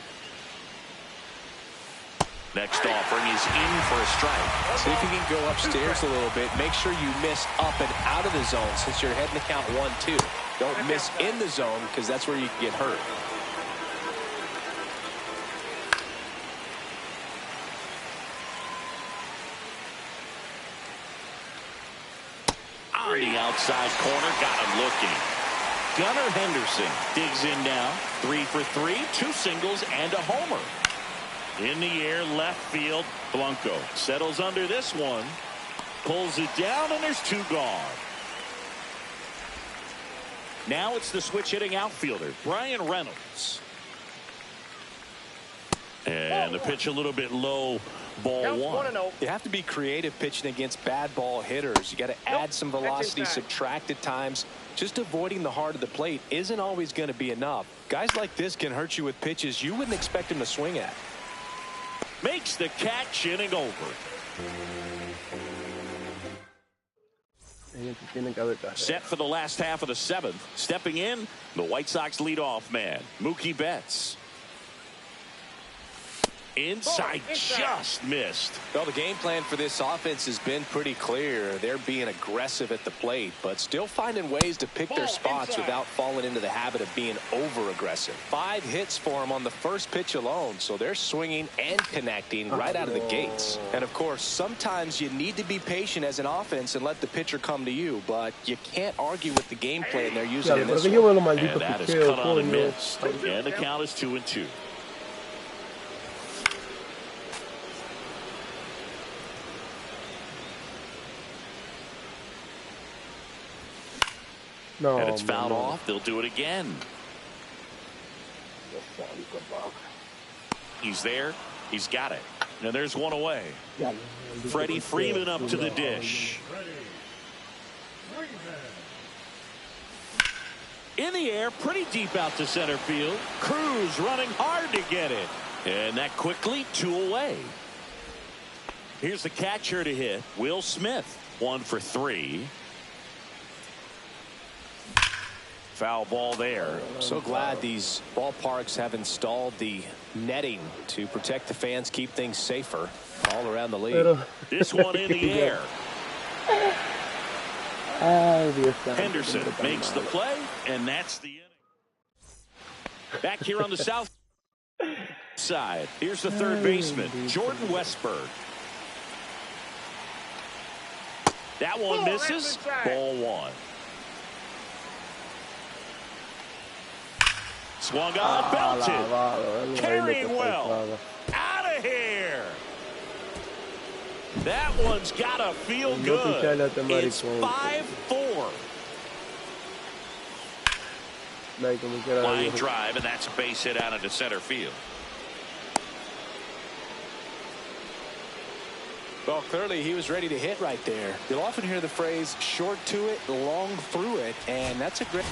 Next offering is in for a strike. See if you can go upstairs a little bit. Make sure you miss up and out of the zone since you're heading to count 1-2. Don't miss in the zone because that's where you can get hurt. On the outside corner, got him looking. Gunnar Henderson digs in now. 3 for 3, 2 singles and a homer. In the air, left field. Blanco settles under this one. Pulls it down, and there's 2 gone. Now it's the switch hitting outfielder, Brian Reynolds. And the pitch a little bit low, ball Counts 1. 1-0. You have to be creative pitching against bad ball hitters. You got to add some velocity, inside. subtract at times. Just avoiding the heart of the plate isn't always going to be enough. Guys like this can hurt you with pitches you wouldn't expect him to swing at. Makes the catch, inning over. Set for the last half of the 7th. Stepping in, the White Sox leadoff man, Mookie Betts. Inside, just missed. Well, the game plan for this offense has been pretty clear. They're being aggressive at the plate, but still finding ways to pick their spots without falling into the habit of being over-aggressive. 5 hits for them on the first pitch alone, so they're swinging and connecting right out of the gates. And, of course, sometimes you need to be patient as an offense and let the pitcher come to you, but you can't argue with the game plan they're using in this one. And that is cut on and missed. And the count is 2-2. No, and it's fouled off. They'll do it again. He's there. He's got it. And there's one away. Freddie Freeman up to the dish. In the air, pretty deep out to center field. Cruz running hard to get it. And that quickly 2 away. Here's the catcher to hit, Will Smith. 1 for 3. Foul ball there. So glad these ballparks have installed the netting to protect the fans, keep things safer all around the league. This one in the air. Henderson makes the play, and that's the inning. Back here on the south side, here's the third baseman, Jordan Westberg. That one misses. Ball 1. Swung on, belted. Carrying well. Out of here. That one's got to feel good. It's 5-4. Line drive, and that's a base hit out into center field. Well, clearly he was ready to hit right there. You'll often hear the phrase short to it, long through it, and that's a great.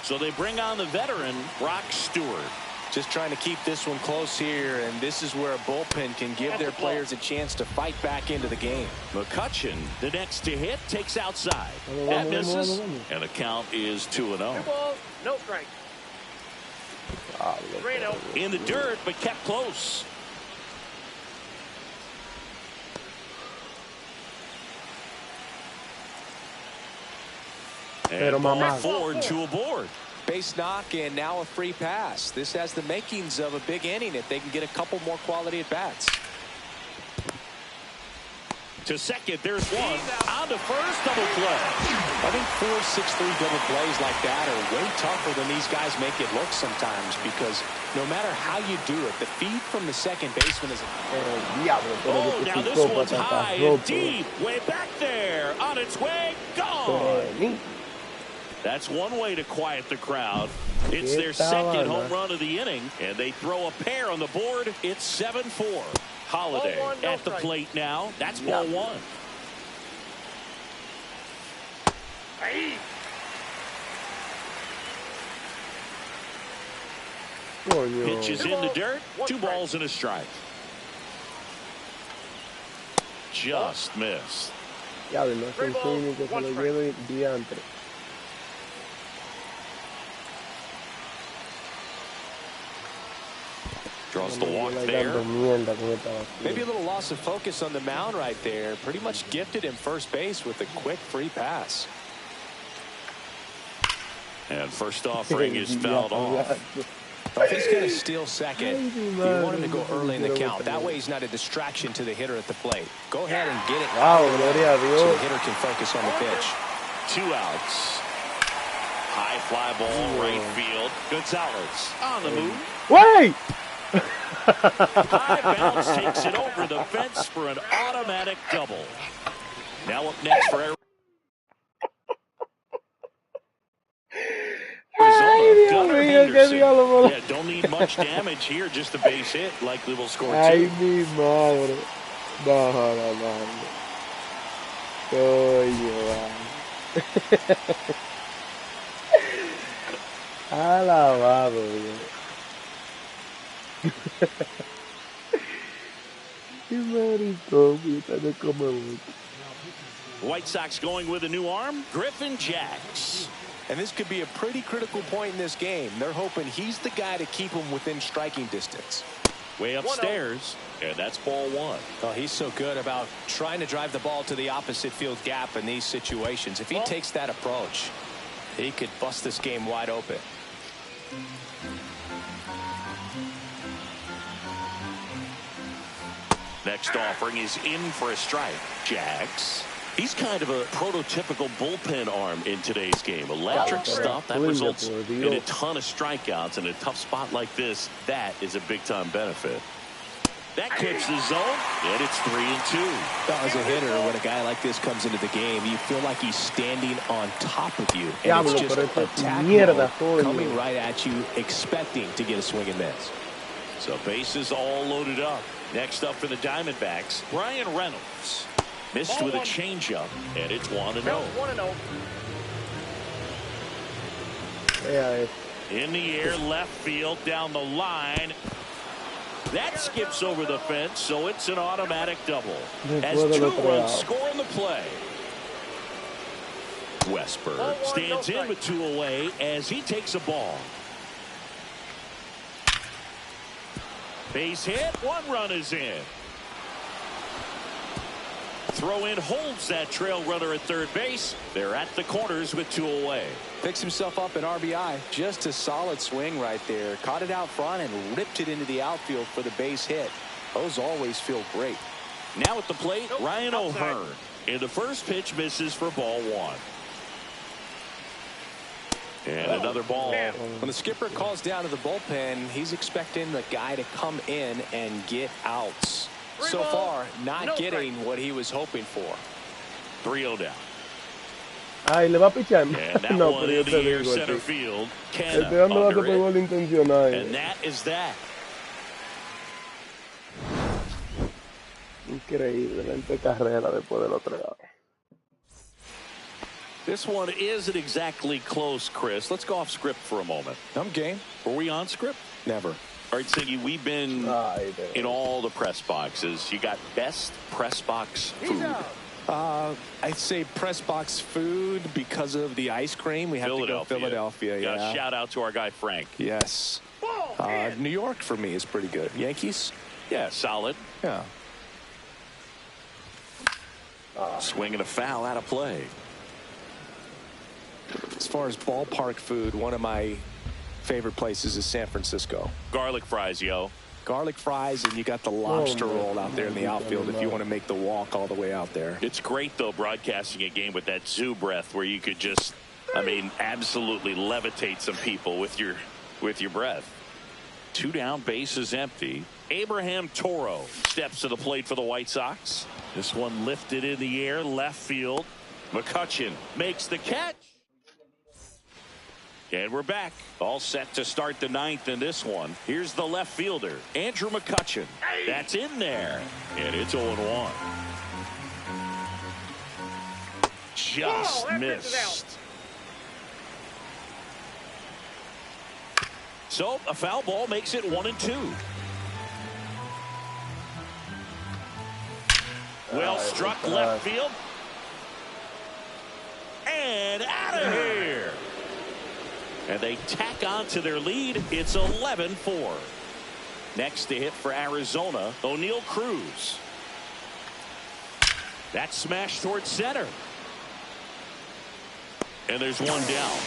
So they bring on the veteran, Brock Stewart. Just trying to keep this one close here, and this is where a bullpen can give their players a chance to fight back into the game. McCutchen, the next to hit, takes outside. That misses, and the count is 2-0. 2 balls, no strike. 3-0. In the dirt, but kept close. And ball 4 to aboard. Base knock and now a free pass. This has the makings of a big inning if they can get a couple more quality at bats. To second, there's one. On to first, double play. I think 4-6-3 double plays like that are way tougher than these guys make it look sometimes, because no matter how you do it, the feed from the second baseman is... Oh, now this one's high and deep. Way back there. On its way. Gone. That's one way to quiet the crowd. It's their second home run of the inning, and they throw a pair on the board. It's 7-4. Holiday at the plate now. That's ball one. Pitches in the dirt. 2 balls and a strike. Just missed. Ya, no es el swing que se lo lleve diantre. Draws the walk there. Maybe a little loss of focus on the mound right there. Pretty much gifted him first base with a quick free pass. And first offering is fouled off. If he's going to steal second, you want him to go early in the count. That way he's not a distraction to the hitter at the plate. Go ahead and get it so the hitter can focus on the pitch. 2 outs. High fly ball right field. Gonzalez on the move. Wait! High bounce takes it over the fence for an automatic double. Now up next for Arizona. Yeah, don't need much damage here, just a base hit. Likely will score 2. Ay, mi madre. Bájala, mano. Coño, mano. Alabado, qué maricón, puta, no come mucho. White Sox going with a new arm, Griffin Jax. And this could be a pretty critical point in this game. They're hoping he's the guy to keep them within striking distance. Way upstairs, and that's ball 1. Oh, he's so good about trying to drive the ball to the opposite field gap in these situations. If he takes that approach, he could bust this game wide open. Next offering is in for a strike. Jax. He's kind of a prototypical bullpen arm in today's game. Electric stuff that results in a ton of strikeouts. In a tough spot like this, that is a big-time benefit. That clips the zone, and it's 3-2. As a hitter, when a guy like this comes into the game, you feel like he's standing on top of you. And it's just attack mode coming right at you, expecting to get a swing and miss. So bases all loaded up. Next up for the Diamondbacks, Brian Reynolds. Missed with a changeup, and it's 1-0. In the air, left field, down the line. That skips over the fence, so it's an automatic double. As 2 runs score in the play. Westberg stands in with 2 away as he takes a ball. Base hit, 1 run is in. Throw in holds that trail runner at third base. They're at the corners with 2 away. Picks himself up an RBI. Just a solid swing right there. Caught it out front and ripped it into the outfield for the base hit. Those always feel great. Now at the plate, Ryan O'Hearn. And the first pitch misses for ball 1. And another ball. When the skipper calls down to the bullpen, he's expecting the guy to come in and get outs. So far, not getting what he was hoping for. 3-0 down. Ay, le va a pichar. And that one in the air center field. Canna under it. And that is that. Increíble, lente carrera después del otro lado. This one isn't exactly close, Chris. Let's go off script for a moment. I'm game. Were we on script? Never. All right, Siggy, we've been in all the press boxes. You got best press box food. I'd say press box food because of the ice cream. We have to go Philadelphia. Yeah. Shout out to our guy Frank. Yes. New York for me is pretty good. Yankees? Yeah, solid. Yeah. Swinging a foul out of play. As far as ballpark food, one of my favorite places is San Francisco. Garlic fries, yo. garlic fries, and you got the lobster roll out there in the outfield if you want to make the walk all the way out there. It's great, though, broadcasting a game with that zoo breath where you could just, I mean, absolutely levitate some people with your breath. 2 down, bases empty. Abraham Toro steps to the plate for the White Sox. This one lifted in the air, left field. McCutchen makes the catch. And we're back. All set to start the 9th in this one. Here's the left fielder, Andrew McCutchen. That's in there. And it's 0-1. Just missed. So a foul ball makes it 1-2. Well struck left field. And out of here. And they tack on to their lead. It's 11-4. Next to hit for Arizona, O'Neal Cruz. That smash towards center. And there's one down.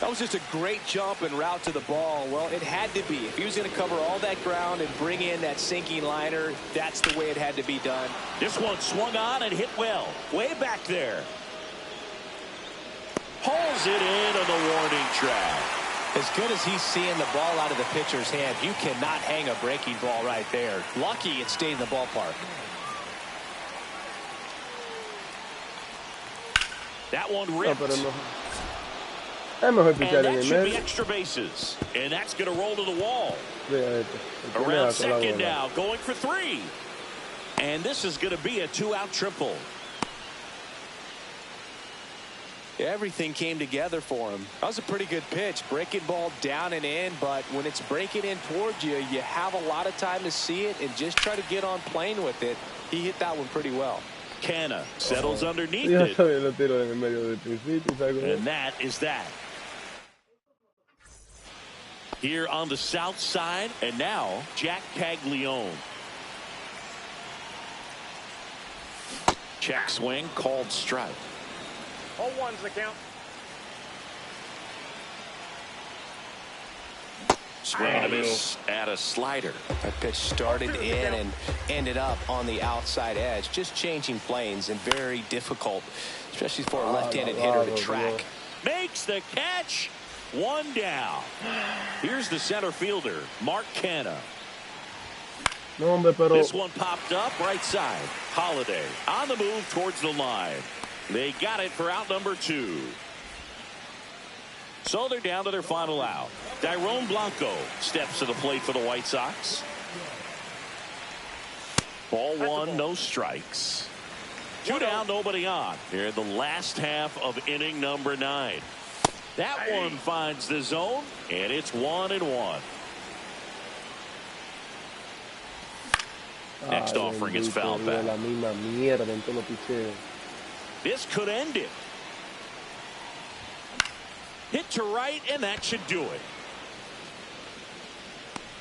That was just a great jump and route to the ball. Well, it had to be. If he was going to cover all that ground and bring in that sinking liner, that's the way it had to be done. This one swung on and hit well. Way back there. Pulls it in on the warning track. As good as he's seeing the ball out of the pitcher's hand, you cannot hang a breaking ball right there. Lucky it stayed in the ballpark. That one ripped. And that should be extra bases. And that's going to roll to the wall. Around second now, going for 3. And this is going to be a 2-out triple. Everything came together for him. That was a pretty good pitch. Breaking ball down and in, but when it's breaking in towards you, you have a lot of time to see it and just try to get on plane with it. He hit that one pretty well. Canna settles underneath it. And that is that. Here on the south side, and now Jack Caglione. Check swing, called strike. 0-1's the count. Swing and a miss at a slider. That pitch started in and ended up on the outside edge, just changing planes, and very difficult, especially for a left-handed hitter to track. Makes the catch. 1 down. Here's the center fielder, Mark Canna. This one popped up right side. Holiday on the move towards the line. They got it for out number 2. So they're down to their final out. Dairon Blanco steps to the plate for the White Sox. Ball 1, no strikes. 2 down, nobody on. Here in the last half of inning number 9. That one finds the zone, and it's 1-1. Next offering is fouled back. This could end it. Hit to right, and that should do it.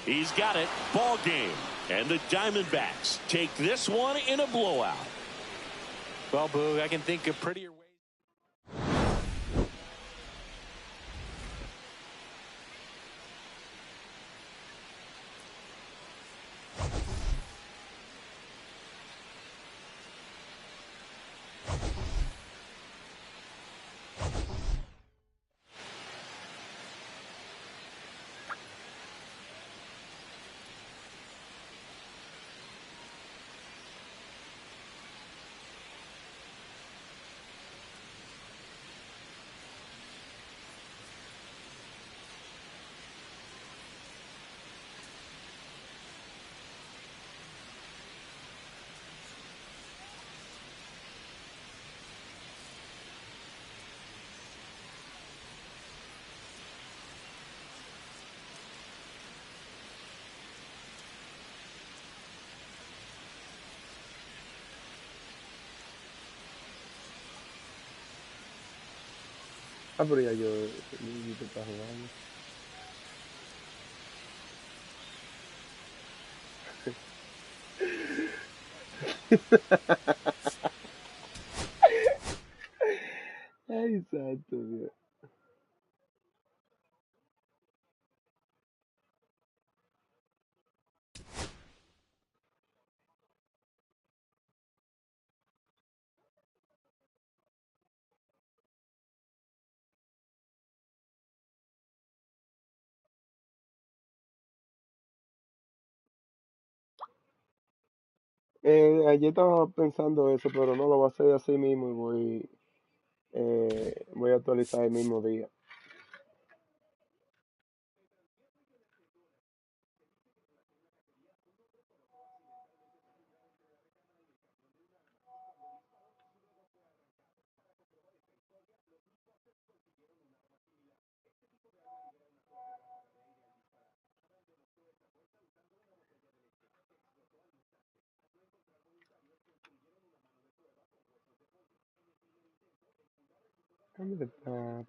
He's got it. Ball game. And the Diamondbacks take this one in a blowout. Well, Boog, I can think of prettier ways. Pero ya yo está jugando. Ay, santo Dios. Ayer estaba pensando eso, pero no lo voy a hacer así mismo y voy a actualizar el mismo día.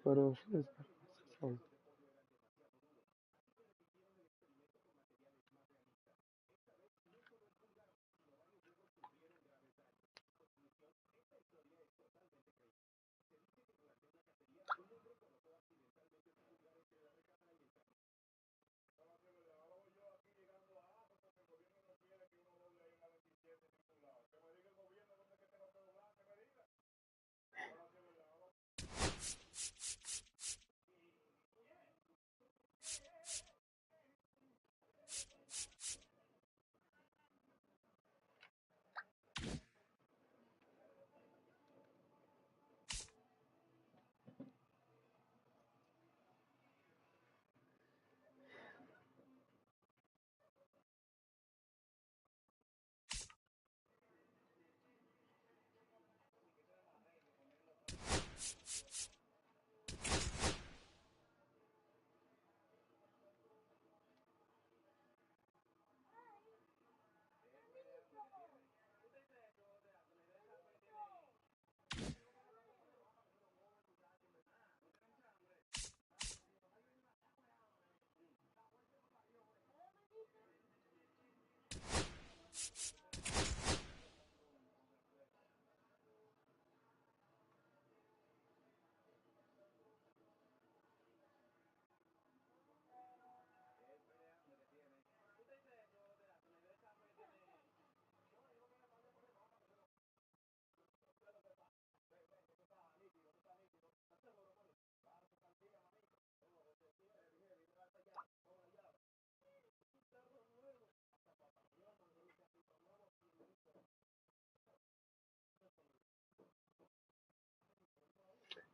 Pero sí, son-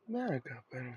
Ven acá, pero...